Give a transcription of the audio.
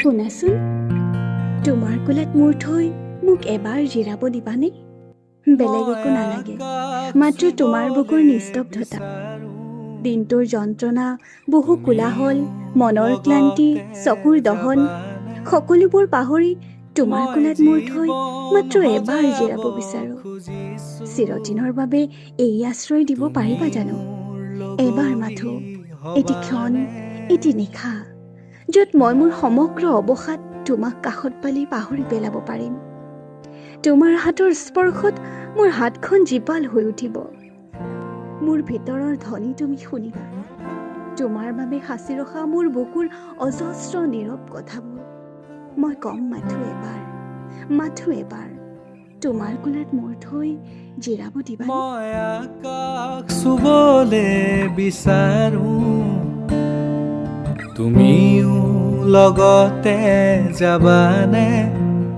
শুনাচোন, তোমাৰ কোলাত মূৰ থৈ মোক এবাৰ জিৰাব দিবানে? বেলেগ একো নালাগে, মাত্ৰ তোমাৰ বুকুৰ নিস্তব্ধতা। দিনটোৰ যন্ত্ৰণা, বহু কোলাহল, মনৰ ক্লান্তি, চকুৰ দহন, সকলোবোৰ পাহৰি তোমাৰ কোলাত মূৰ থৈ মাত্ৰ এবাৰ জিৰাব বিচাৰো। চিৰদিনৰ বাবে এই আশ্ৰয় দিব পাৰিবা জানো? এবাৰ মাথো, এটি ক্ষণ, এটি নিশা, য'ত মই মোৰ সমগ্ৰ অৱসাদ তোমাক কাষত পালি পাহৰি পেলাব পাৰিম। তোমাৰ হাতৰ স্পৰ্শত মোৰ হাতখন জীপাল হৈ উঠিব। মোৰ ভিতৰৰ ধ্বনি তুমি শুনিবা, তোমাৰ বাবে সাঁচি ৰখা মোৰ বুকুৰ অজস্ৰ নীৰৱ কথাবোৰ। মই কম মাথো এবাৰ, তোমাৰ কোলাত মূৰ থৈ জিৰাব দিবা। মই আকাশ চুবলে বিচাৰো, তুমিও লগতে যাবানে?